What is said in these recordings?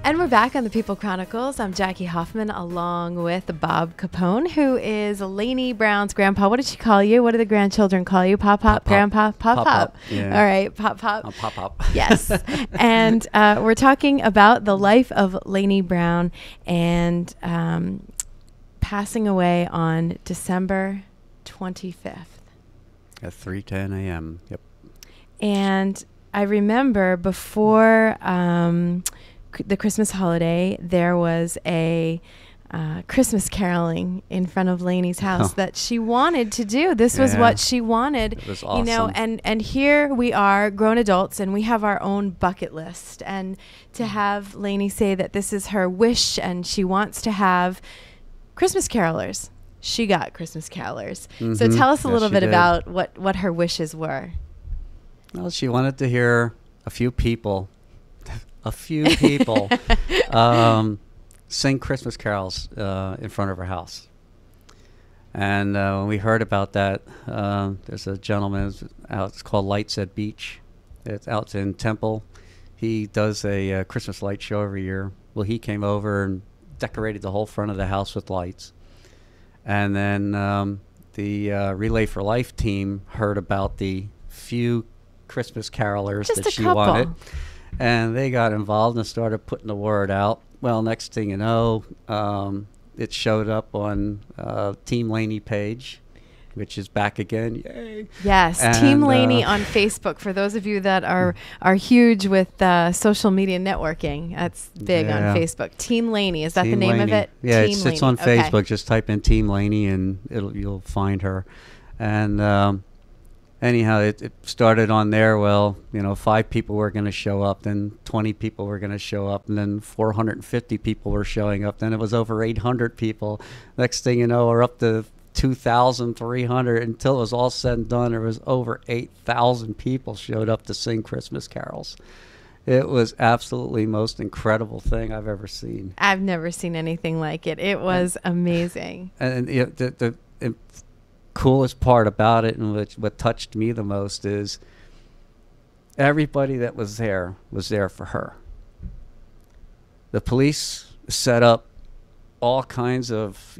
And we're back on the People Chronicles. I'm Jackie Hoffman along with Bob Capone, who is Laney Brown's grandpa. What did she call you? What do the grandchildren call you? Pop, pop, grandpa? Pop, pop. Yeah. All right, pop, pop. Pop, pop. Yes. And we're talking about the life of Laney Brown and passing away on December 25th. At 3:10 a.m. Yep. And I remember before the Christmas holiday, there was a Christmas caroling in front of Laney's house that she wanted to do. This was what she wanted. It was awesome. You know, and here we are, grown adults, and we have our own bucket list. And to have Laney say that this is her wish and she wants to have Christmas carolers. She got Christmas carolers. Mm-hmm. So tell us a little bit did. about what her wishes were. Well, she wanted to hear a few people sing Christmas carols in front of her house. And when we heard about that, there's a gentleman out, it's called Lights at Beach. It's out in Temple. He does a Christmas light show every year. Well, he came over and decorated the whole front of the house with lights. And then the Relay for Life team heard about the few Christmas carolers Just that a she couple. wanted. And they got involved and started putting the word out. Well, next thing you know, it showed up on Team Laney page, which is back again. Yay! Yes, And, Team Laney on Facebook. For those of you that are huge with social media networking, that's big on Facebook. Team Laney, is that Team the name Laney. of it? Yeah, Team it's on Laney. Facebook. Okay. Just type in Team Laney and you'll find her. And anyhow, it started on there. Well, 5 people were going to show up, then 20 people were going to show up, and then 450 people were showing up. Then it was over 800 people. Next thing you know, we're up to 2,300. Until it was all said and done, there was over 8,000 people showed up to sing Christmas carols. It was absolutely most incredible thing I've ever seen. I've never seen anything like it. It was amazing. And the coolest part about it, and what touched me the most, is everybody that was there for her. The police set up all kinds of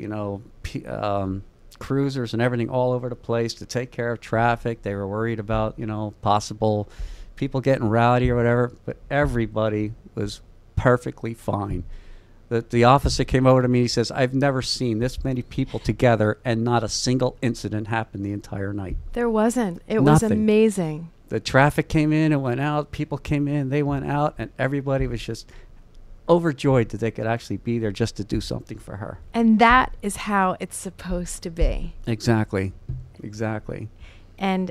cruisers and everything all over the place to take care of traffic. They were worried about possible people getting rowdy or whatever, but everybody was perfectly fine. The officer came over to me. He says, "I've never seen this many people together and not a single incident happened the entire night." There wasn't. It Nothing. was amazing. The traffic came in and went out. People came in, they went out, and everybody was just overjoyed that they could actually be there just to do something for her. And that is how it's supposed to be. Exactly. And,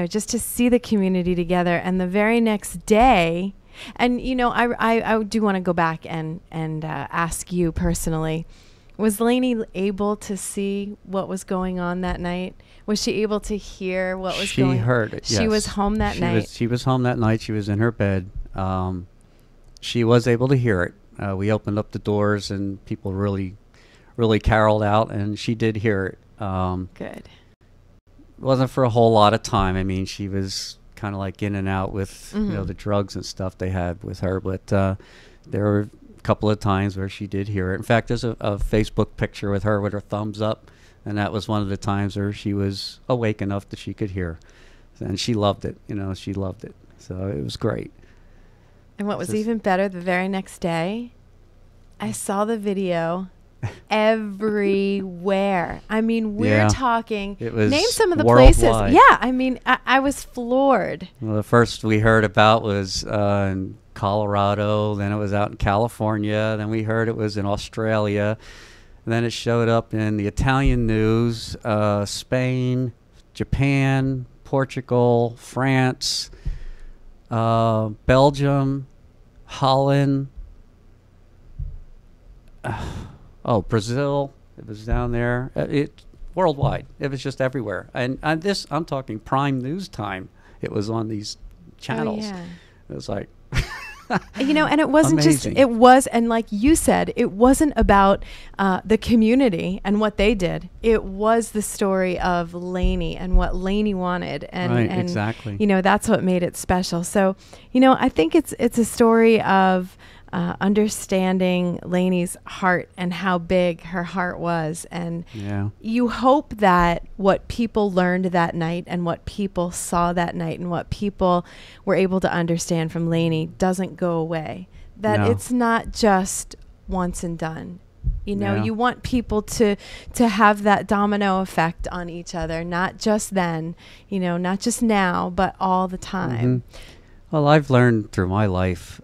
just to see the community together, and the very next day, and, I do want to go back and ask you personally, was Laney able to see what was going on that night? Was she able to hear what was going on? She heard it, yes. She was home that night? She was home that night. She was in her bed. She was able to hear it. We opened up the doors, and people really, really caroled out, and she did hear it. Good. It wasn't for a whole lot of time. I mean, she was kind of like in and out with the drugs and stuff they had with her, but there were a couple of times where she did hear it. In fact, there's a Facebook picture with her thumbs up, and that was one of the times where she was awake enough that she could hear, and she loved it. She loved it, so it was great. And what was even better, the very next day, I saw the video everywhere. I mean, we're talking. It was name some of the worldwide. places. Yeah, I mean, I was floored. Well, the first we heard about was in Colorado. Then it was out in California. Then we heard it was in Australia. And then it showed up in the Italian news, Spain, Japan, Portugal, France, Belgium, Holland. Brazil. It was down there. It worldwide. It was just everywhere. And I'm talking prime news time. It was on these channels. Oh, yeah. It was like, and it wasn't amazing. And like you said, it wasn't about the community and what they did. It was the story of Laney and what Laney wanted. And, right, exactly. That's what made it special. So, I think it's a story of understanding Laney's heart and how big her heart was. And Yeah. you hope that what people learned that night and what people saw that night and what people were able to understand from Laney doesn't go away. That No. it's not just once and done. You know, Yeah. you want people to have that domino effect on each other, not just then, you know, not just now, but all the time. Well, I've learned through my life.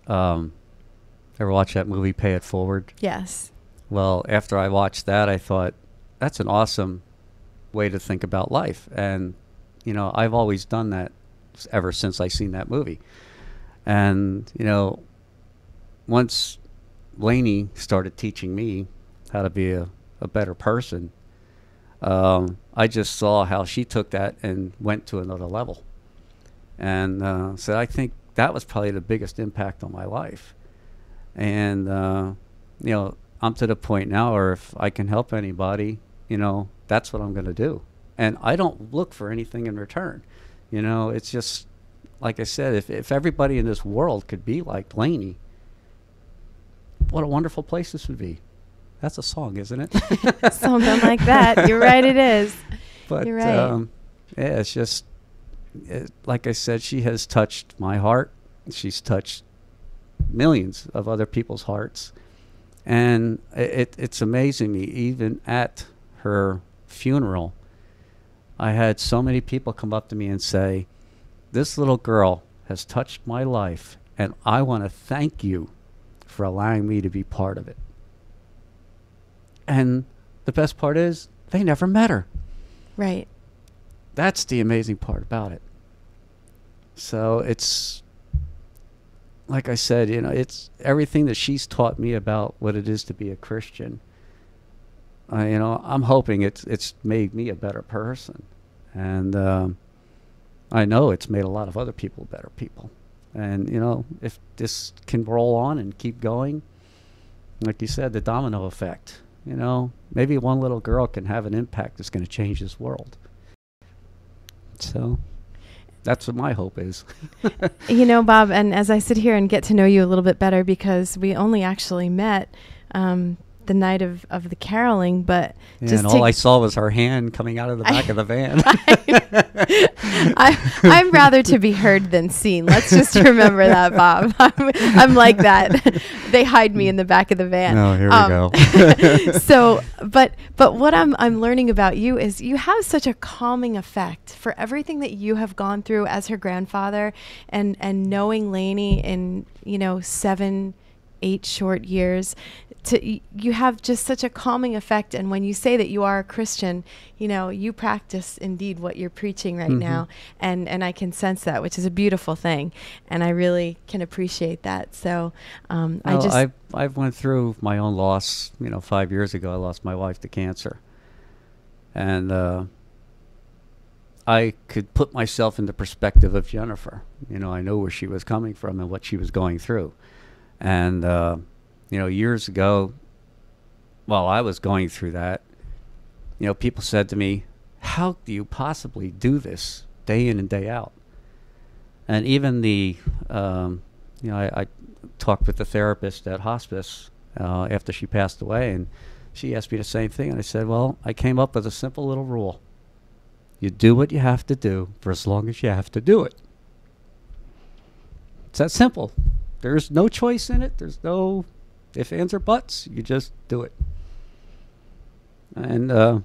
Ever watch that movie, Pay It Forward? Yes. Well, after I watched that, I thought, that's an awesome way to think about life. And, you know, I've always done that ever since I seen that movie. And, you know, once Laney started teaching me how to be a better person, I just saw how she took that and went to another level. And so I think that was probably the biggest impact on my life. And, you know, I'm to the point now where if I can help anybody, you know, that's what I'm going to do. And I don't look for anything in return. You know, it's just, like I said, if everybody in this world could be like Laney, what a wonderful place this would be. That's a song, isn't it? Something like that. You're right, it is. But, You're right. yeah, it's just, like I said, she has touched my heart. She's touched millions of other people's hearts. And it's amazing me, even at her funeral, I had so many people come up to me and say, this little girl has touched my life, and I want to thank you for allowing me to be part of it. And the best part is, they never met her. Right. That's the amazing part about it. So it's, like I said, you know, it's everything that she's taught me about what it is to be a Christian. You know, I'm hoping it's made me a better person. And I know it's made a lot of other people better people. And, you know, if this can roll on and keep going, like you said, the domino effect, you know, maybe one little girl can have an impact that's going to change this world. So that's what my hope is. You know, Bob, and as I sit here and get to know you a little bit better, because we only actually met the night of the caroling, but Yeah, just and all I saw was her hand coming out of the back of the van. I'm rather to be heard than seen. Let's just remember that, Bob. I'm like that. They hide me in the back of the van. Oh, here we go. So, but what I'm learning about you is you have such a calming effect for everything that you have gone through as her grandfather, and knowing Laney in, you know, 7-8 short years. You have just such a calming effect. And when you say that you are a Christian, you know, you practice indeed what you're preaching right now. And I can sense that, which is a beautiful thing. And I really can appreciate that. So I've went through my own loss. You know, 5 years ago, I lost my wife to cancer. And I could put myself in the perspective of Jennifer. You know, I know where she was coming from and what she was going through. And, you know, years ago, while I was going through that, you know, people said to me, how do you possibly do this day in and day out? And even the, you know, I talked with the therapist at hospice after she passed away, and she asked me the same thing. And I said, well, I came up with a simple little rule. You do what you have to do for as long as you have to do it. It's that simple. There's no choice in it. There's no ifs, ands, or buts. You just do it. And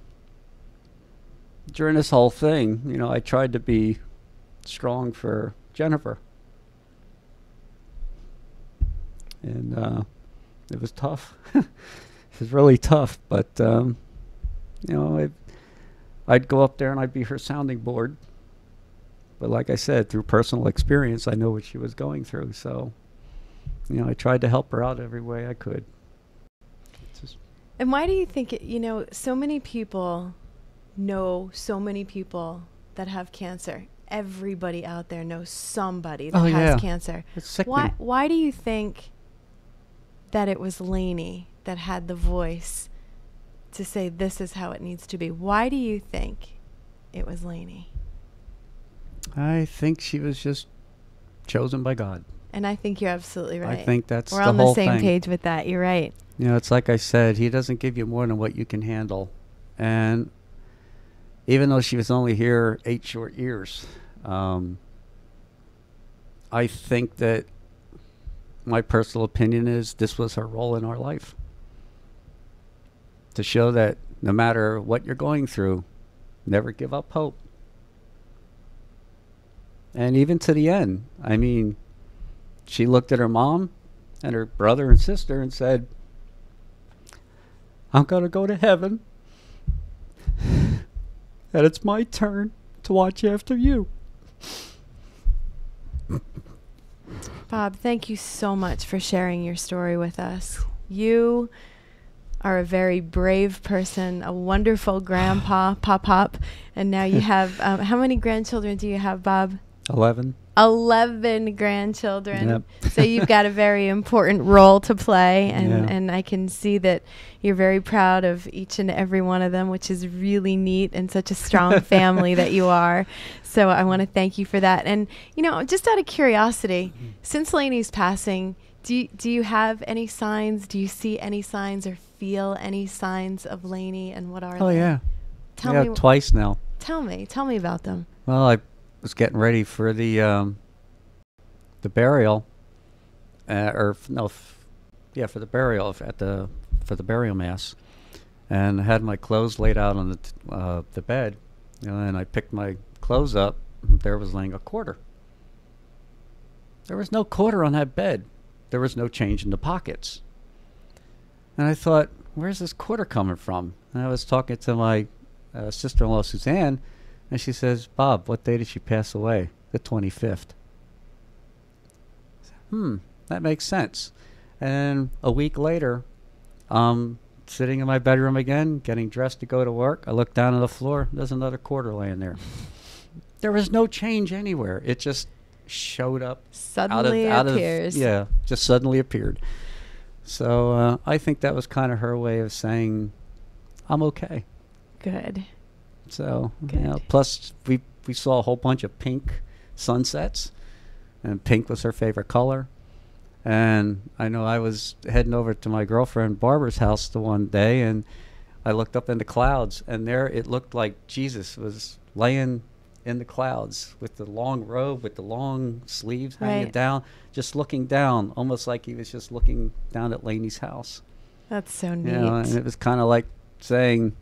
during this whole thing, you know, I tried to be strong for Jennifer. And it was tough. It was really tough. But, you know, I'd go up there and I'd be her sounding board. But like I said, through personal experience, I know what she was going through. So, you know, I tried to help her out every way I could. And why do you think, you know, so many people know so many people that have cancer? Everybody out there knows somebody that has cancer. It's sickening. Why do you think that it was Laney that had the voice to say this is how it needs to be? Why do you think it was Laney? I think she was just chosen by God. And I think you're absolutely right. I think that's We're the on the whole same thing. page with that. You're right. You know, it's like I said, he doesn't give you more than what you can handle. And even though she was only here 8 short years, I think that my personal opinion is this was her role in our life. To show that no matter what you're going through, never give up hope. And even to the end, I mean, she looked at her mom and her brother and sister and said, I'm going to go to heaven, and it's my turn to watch after you. Bob, thank you so much for sharing your story with us. You are a very brave person, a wonderful grandpa, pop, and now you have, how many grandchildren do you have, Bob? 11. 11 grandchildren. Yep. So you've got a very important role to play, and, Yeah. and I can see that you're very proud of each and every one of them, which is really neat, and such a strong family that you are. So I want to thank you for that. And, you know, just out of curiosity, since Laney's passing, do you have any signs? Do you see any signs or feel any signs of Laney, and what are they? Oh, yeah. Tell Yeah, me. twice now. Tell me about them. Well, I was getting ready for the burial, for the burial for the burial mass, and I had my clothes laid out on the bed, and I picked my clothes up. And there was laying a quarter. There was no quarter on that bed. There was no change in the pockets. And I thought, where's this quarter coming from? And I was talking to my sister-in-law, Suzanne, and she says, Bob, what day did she pass away? The 25th. That makes sense. And a week later, sitting in my bedroom again, getting dressed to go to work, I look down on the floor, there's another quarter laying there. There was no change anywhere. It just showed up. Suddenly appears. Just suddenly appeared. So I think that was kind of her way of saying, I'm okay. Good. So, Good. you know, plus we saw a whole bunch of pink sunsets, and pink was her favorite color. And I know I was heading over to my girlfriend Barbara's house the one day, and I looked up in the clouds, and there it looked like Jesus was laying in the clouds with the long robe, with the long sleeves hanging Right. down, just looking down, almost like he was just looking down at Laney's house. That's so You neat. know, and it was kind of like saying,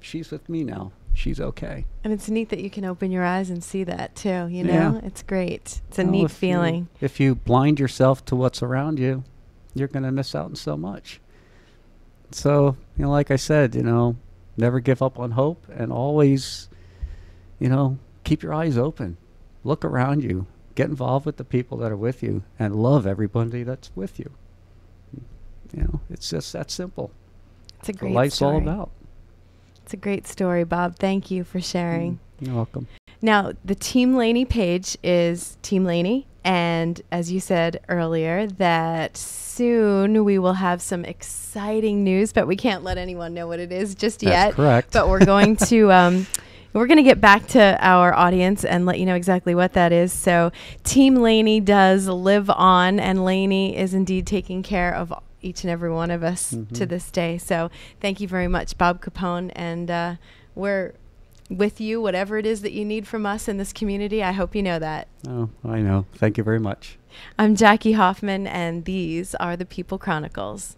she's with me now. She's okay. And it's neat that you can open your eyes and see that too, you know? Yeah. It's great. It's a Well, neat if feeling. if you blind yourself to what's around you, you're going to miss out on so much. So, you know, like I said, you know, never give up on hope, and always, you know, keep your eyes open. Look around you. Get involved with the people that are with you, and love everybody that's with you. You know, it's just that simple. It's a That's great what life's story. all about. It's a great story, Bob. Thank you for sharing. You're welcome. Now, the Team Laney page is Team Laney. And as you said earlier, that soon we will have some exciting news, but we can't let anyone know what it is just yet. That's correct. But we're going to we're going to get back to our audience and let you know exactly what that is. So Team Laney does live on, and Laney is indeed taking care of each and every one of us to this day. So thank you very much, Bob Capone. And we're with you, whatever it is that you need from us in this community. I hope you know that. Oh, I know. Thank you very much. I'm Jackie Hoffman, and these are the PEOPLE Chronicles.